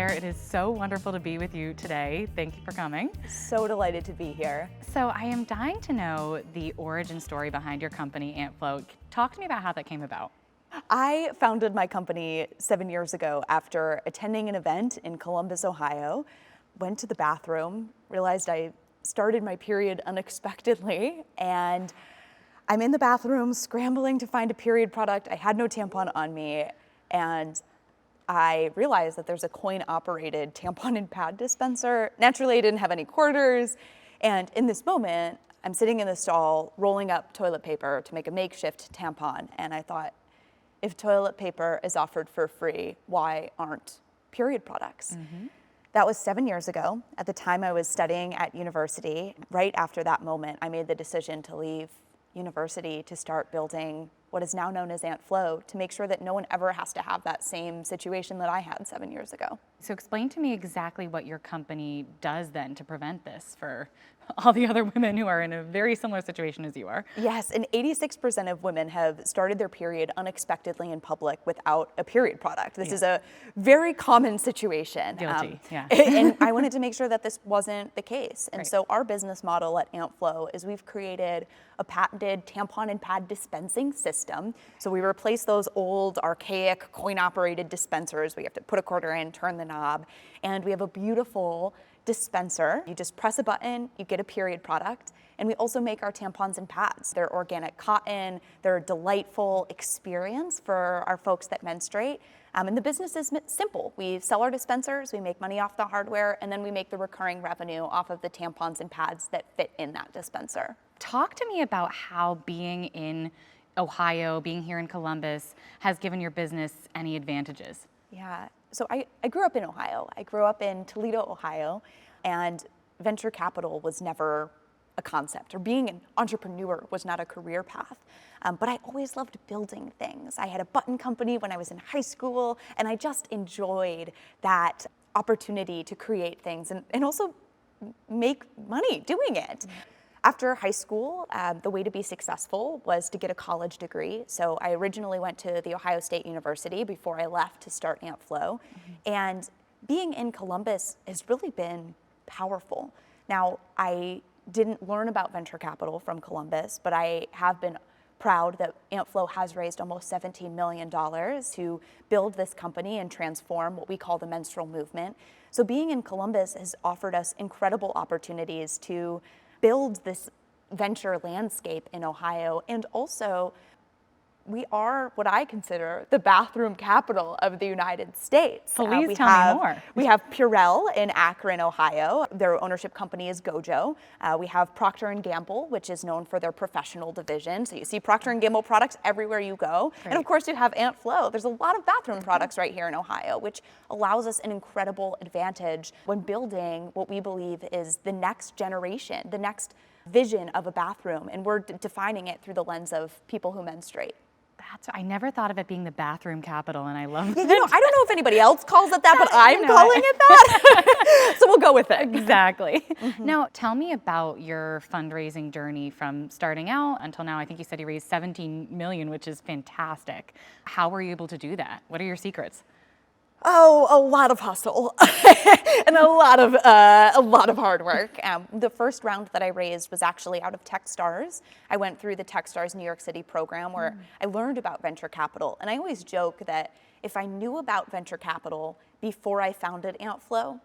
Claire. It is so wonderful to be with you today. Thank you for coming. So delighted to be here. So I am dying to know the origin story behind your company, AntFlow. Talk to me about how that came about. I founded my company 7 years ago after attending an event in Columbus, Ohio. Went to the bathroom, realized I started my period unexpectedly, and I'm in the bathroom scrambling to find a period product. I had no tampon on me, and I realized that there's a coin-operated tampon and pad dispenser. Naturally, I didn't have any quarters, and in this moment, I'm sitting in the stall rolling up toilet paper to make a makeshift tampon, and I thought, if toilet paper is offered for free, why aren't period products? That was 7 years ago. At the time I was studying at university. Right after that moment, I made the decision to leave university to start building what is now known as AntFlow to make sure that no one ever has to have that same situation that I had 7 years ago. So explain to me exactly what your company does then to prevent this for all the other women who are in a very similar situation as you are. Yes, and 86% of women have started their period unexpectedly in public without a period product. This is a very common situation. Guilty, yeah. And I wanted to make sure that this wasn't the case. And Right. so our business model at AntFlow is we've created a patented tampon and pad dispensing system. So we replace those old, archaic, coin-operated dispensers. We have to put a quarter in, turn the knob, and we have a beautiful dispenser. You just press a button, you get a period product. And we also make our tampons and pads. They're organic cotton. They're a delightful experience for our folks that menstruate. And the business is simple. We sell our dispensers, we make money off the hardware, and then we make the recurring revenue off of the tampons and pads that fit in that dispenser. Talk to me about how being in Ohio, being here in Columbus, has given your business any advantages. Yeah, so I grew up in Ohio. I grew up in Toledo, Ohio, and venture capital was never a concept, or being an entrepreneur was not a career path. But I always loved building things. I had a button company when I was in high school, and I just enjoyed that opportunity to create things and also make money doing it. After high school, the way to be successful was to get a college degree. So I originally went to The Ohio State University before I left to start AntFlow. And being in Columbus has really been powerful. Now, I didn't learn about venture capital from Columbus, but I have been proud that AntFlow has raised almost $17 million to build this company and transform what we call the menstrual movement. So being in Columbus has offered us incredible opportunities to build this venture landscape in Ohio, and also we are what I consider the bathroom capital of the United States. Please tell me more. We have Purell in Akron, Ohio. Their ownership company is Gojo. We have Procter & Gamble, which is known for their professional division. So you see Procter & Gamble products everywhere you go. Great. And of course you have AntFlow. There's a lot of bathroom products right here in Ohio, which allows us an incredible advantage when building what we believe is the next generation, the next vision of a bathroom. And we're defining it through the lens of people who menstruate. I never thought of it being the bathroom capital, and I love Yeah, it. I don't know if anybody else calls it that, but I'm calling it that. So we'll go with it. Exactly. Now, tell me about your fundraising journey from starting out until now. I think you said you raised 17 million, which is fantastic. How were you able to do that? What are your secrets? Oh, a lot of hustle and a lot of hard work. The first round that I raised was actually out of Techstars. I went through the Techstars New York City program where I learned about venture capital. And I always joke that if I knew about venture capital before I founded AntFlow,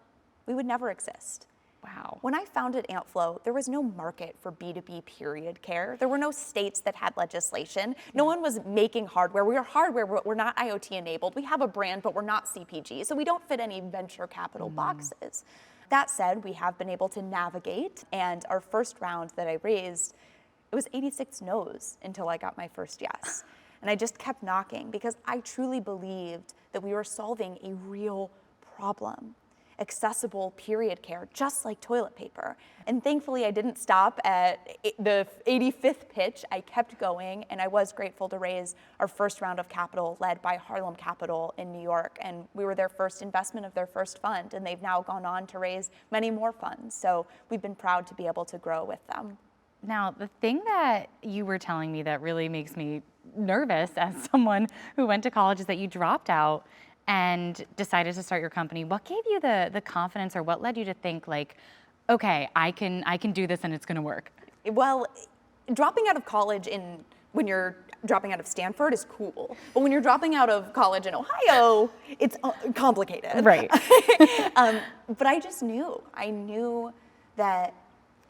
we would never exist. Wow. When I founded AntFlow, there was no market for B2B period care. There were no states that had legislation. No one was making hardware. We are hardware, but we're not IoT enabled. We have a brand, but we're not CPG. So we don't fit any venture capital boxes. That said, we have been able to navigate, and our first round that I raised, it was 86 no's until I got my first yes. And I just kept knocking because I truly believed that we were solving a real problem. Accessible period care, just like toilet paper. And thankfully I didn't stop at the 85th pitch. I kept going, and I was grateful to raise our first round of capital led by Harlem Capital in New York. And we were their first investment of their first fund, and they've now gone on to raise many more funds. So we've been proud to be able to grow with them. Now, the thing that you were telling me that really makes me nervous as someone who went to college is that you dropped out and decided to start your company. What gave you the confidence, or what led you to think like, okay, I can do this and it's going to work? Well, dropping out of college when you're dropping out of Stanford is cool, but when you're dropping out of college in Ohio, it's complicated. Right. But I knew that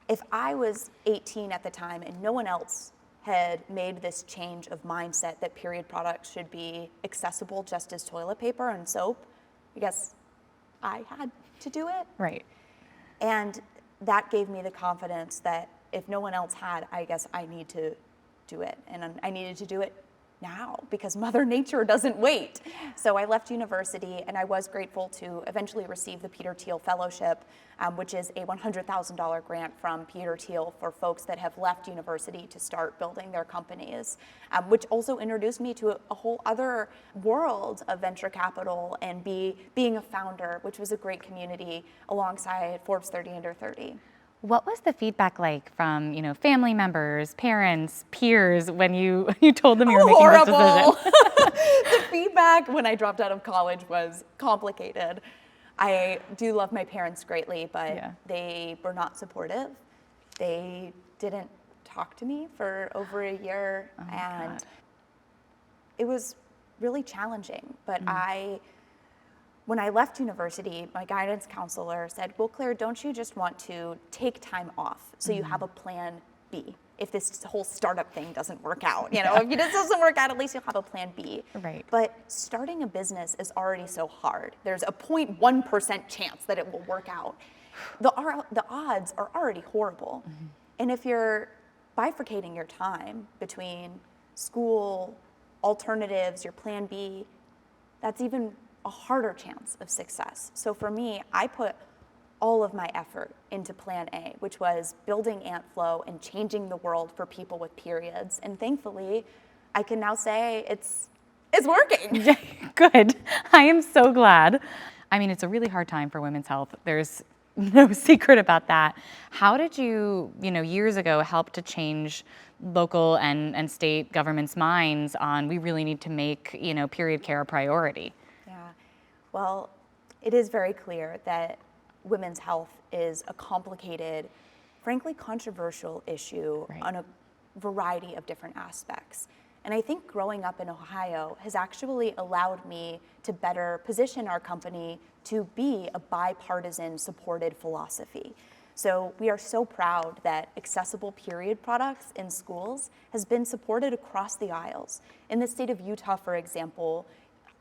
if I was 18 at the time and no one else had made this change of mindset that period products should be accessible just as toilet paper and soap, I guess I had to do it. Right. And that gave me the confidence that if no one else had, I guess I need to do it. And I needed to do it now because Mother Nature doesn't wait. So I left university, and I was grateful to eventually receive the Peter Thiel Fellowship, which is a $100,000 grant from Peter Thiel for folks that have left university to start building their companies, which also introduced me to a whole other world of venture capital and being a founder, which was a great community alongside Forbes 30 Under 30. What was the feedback like from, family members, parents, peers when you told them you were making this decision? The feedback when I dropped out of college was complicated. I do love my parents greatly, but they were not supportive. They didn't talk to me for over a year, and it was really challenging. But when I left university, my guidance counselor said, well, Claire, don't you just want to take time off so you have a plan B? If this whole startup thing doesn't work out, if this doesn't work out, at least you'll have a plan B. Right. But starting a business is already so hard. There's a 0.1% chance that it will work out. The odds are already horrible. And if you're bifurcating your time between school, alternatives, your plan B, that's even a harder chance of success. So for me, I put all of my effort into plan A, which was building AntFlow and changing the world for people with periods. And thankfully, I can now say it's working. Good. I am so glad. I mean, it's a really hard time for women's health. There's no secret about that. How did you, years ago, help to change local and state governments' minds on we really need to make, period care a priority? Well, it is very clear that women's health is a complicated, frankly controversial issue on a variety of different aspects. And I think growing up in Ohio has actually allowed me to better position our company to be a bipartisan supported philosophy. So we are so proud that accessible period products in schools has been supported across the aisles. In the state of Utah, for example,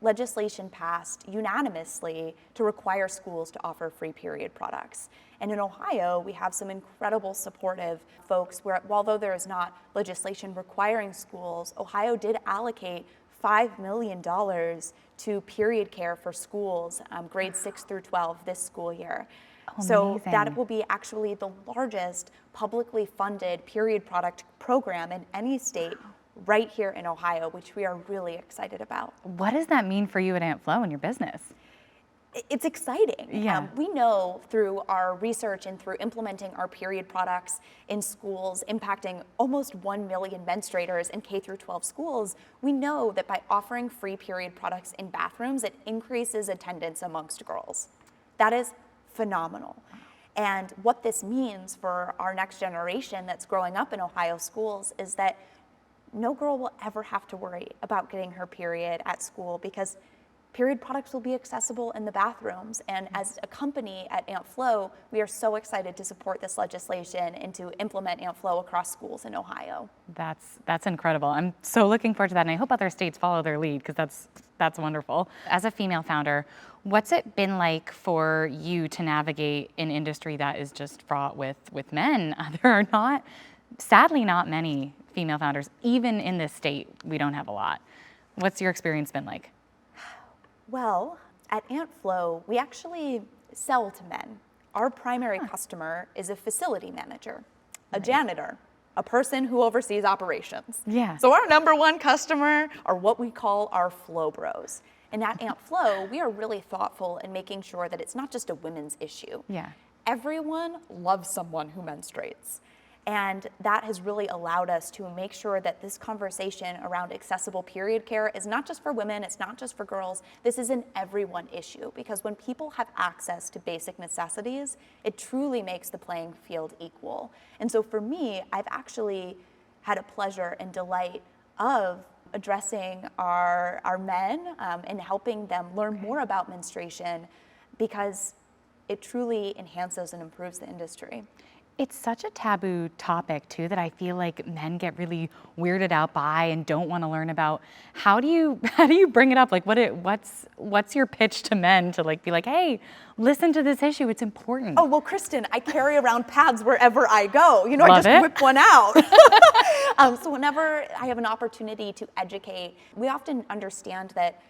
legislation passed unanimously to require schools to offer free period products. And in Ohio, we have some incredible supportive folks where, although there is not legislation requiring schools, Ohio did allocate $5 million to period care for schools, grades 6 through 12 this school year. So that will be actually the largest publicly funded period product program in any state right here in Ohio, which we are really excited about. What does that mean for you at AntFlow and your business? It's exciting. Yeah. We know through our research and through implementing our period products in schools, impacting almost 1 million menstruators in K through 12 schools, we know that by offering free period products in bathrooms, it increases attendance amongst girls. That is phenomenal. And what this means for our next generation that's growing up in Ohio schools is that no girl will ever have to worry about getting her period at school because period products will be accessible in the bathrooms. And as a company at AntFlow, we are so excited to support this legislation and to implement AntFlow across schools in Ohio. That's incredible. I'm so looking forward to that, and I hope other states follow their lead because that's wonderful. As a female founder, what's it been like for you to navigate an industry that is just fraught with men? There are sadly not many female founders. Even in this state, we don't have a lot. What's your experience been like? Well, at AntFlow, we actually sell to men. Our primary customer is a facility manager, a janitor, a person who oversees operations. Yeah. So our number one customer are what we call our flow bros. And at AntFlow, we are really thoughtful in making sure that it's not just a women's issue. Yeah. Everyone loves someone who menstruates. And that has really allowed us to make sure that this conversation around accessible period care is not just for women, it's not just for girls, this is an everyone issue. Because when people have access to basic necessities, it truly makes the playing field equal. And so for me, I've actually had a pleasure and delight of addressing our men and helping them learn more about menstruation, because it truly enhances and improves the industry. It's such a taboo topic too that I feel like men get really weirded out by and don't want to learn about. How do you bring it up? Like what's your pitch to men to like be like, hey, listen to this issue, it's important. Oh, well, Kristen, I carry around pads wherever I go. You know, Love I just it. whip one out. So whenever I have an opportunity to educate, we often understand that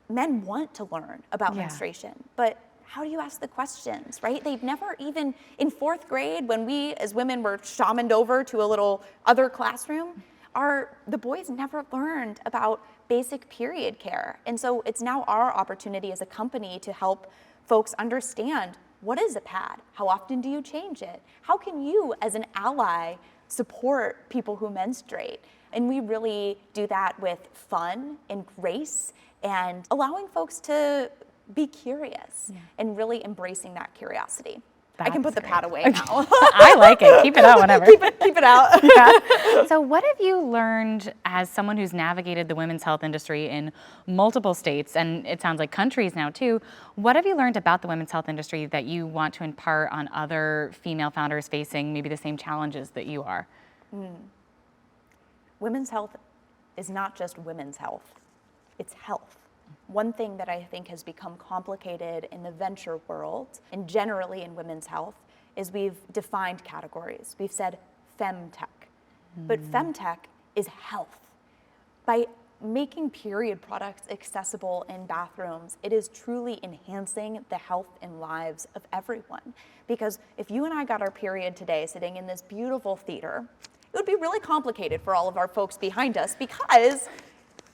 men want to learn about menstruation, but how do you ask the questions, right? They've never even, in 4th grade, when we as women were shamaned over to a little other classroom, the boys never learned about basic period care. And so it's now our opportunity as a company to help folks understand, what is a pad? How often do you change it? How can you, as an ally, support people who menstruate? And we really do that with fun and grace and allowing folks to be curious and really embracing that curiosity. I can put the pad away now. I like it. Keep it out whenever. Keep it out. Yeah. So what have you learned as someone who's navigated the women's health industry in multiple states, and it sounds like countries now too, what have you learned about the women's health industry that you want to impart on other female founders facing maybe the same challenges that you are? Women's health is not just women's health, it's health. One thing that I think has become complicated in the venture world and generally in women's health is we've defined categories. We've said femtech, but femtech is health. By making period products accessible in bathrooms, it is truly enhancing the health and lives of everyone. Because if you and I got our period today sitting in this beautiful theater, it would be really complicated for all of our folks behind us because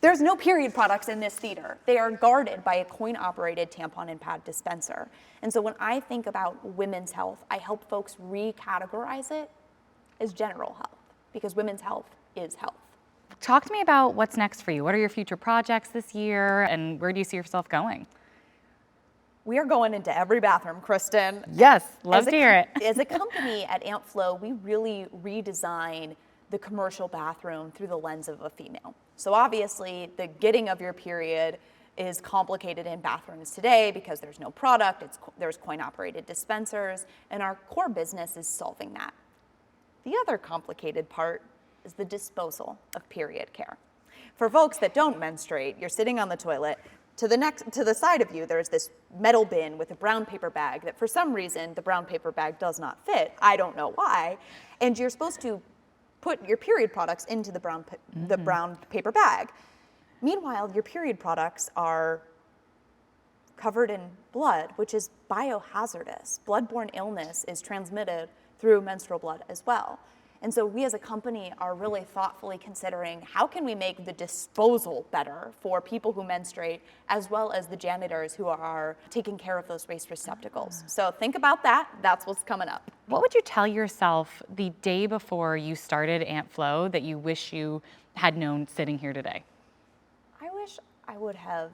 there's no period products in this theater. They are guarded by a coin-operated tampon and pad dispenser. And so when I think about women's health, I help folks recategorize it as general health, because women's health is health. Talk to me about what's next for you. What are your future projects this year, and where do you see yourself going? We are going into every bathroom, Kristen. Yes, love to hear it. As a company at AntFlow, we really redesign the commercial bathroom through the lens of a female. So obviously, the getting of your period is complicated in bathrooms today because there's no product, there's coin-operated dispensers, and our core business is solving that. The other complicated part is the disposal of period care. For folks that don't menstruate, you're sitting on the toilet, to the side of you, there's this metal bin with a brown paper bag that for some reason, the brown paper bag does not fit. I don't know why. And you're supposed to put your period products into the brown paper bag. Meanwhile, your period products are covered in blood, which is biohazardous. Bloodborne illness is transmitted through menstrual blood as well. And so we as a company are really thoughtfully considering how can we make the disposal better for people who menstruate, as well as the janitors who are taking care of those waste receptacles. So think about that. That's what's coming up. What would you tell yourself the day before you started AntFlow that you wish you had known sitting here today? I wish I would have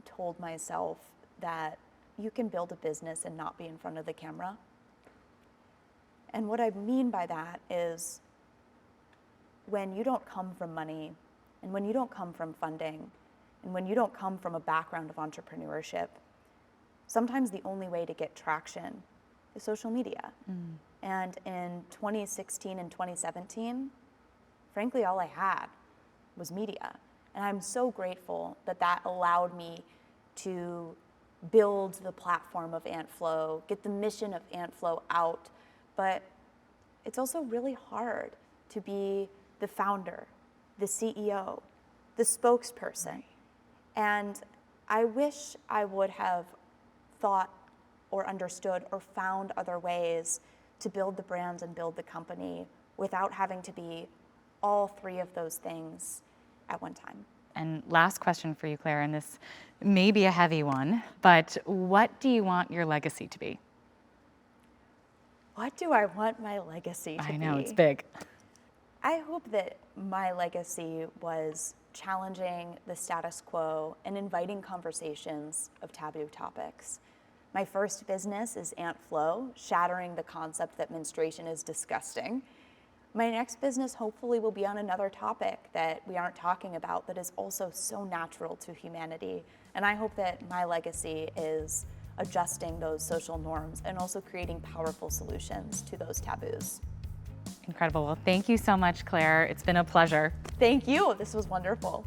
told myself that you can build a business and not be in front of the camera. And what I mean by that is when you don't come from money, and when you don't come from funding, and when you don't come from a background of entrepreneurship, sometimes the only way to get traction is social media. And in 2016 and 2017, frankly, all I had was media. And I'm so grateful that that allowed me to build the platform of AntFlow, get the mission of AntFlow out. But it's also really hard to be the founder, the CEO, the spokesperson. And I wish I would have thought or understood or found other ways to build the brand and build the company without having to be all three of those things at one time. And last question for you, Claire, and this may be a heavy one, but what do you want your legacy to be? What do I want my legacy to be? I know, it's big. I hope that my legacy was challenging the status quo and inviting conversations of taboo topics. My first business is Aunt Flo, shattering the concept that menstruation is disgusting. My next business hopefully will be on another topic that we aren't talking about that is also so natural to humanity. And I hope that my legacy is adjusting those social norms and also creating powerful solutions to those taboos. Incredible. Well, thank you so much, Claire. It's been a pleasure. Thank you. This was wonderful.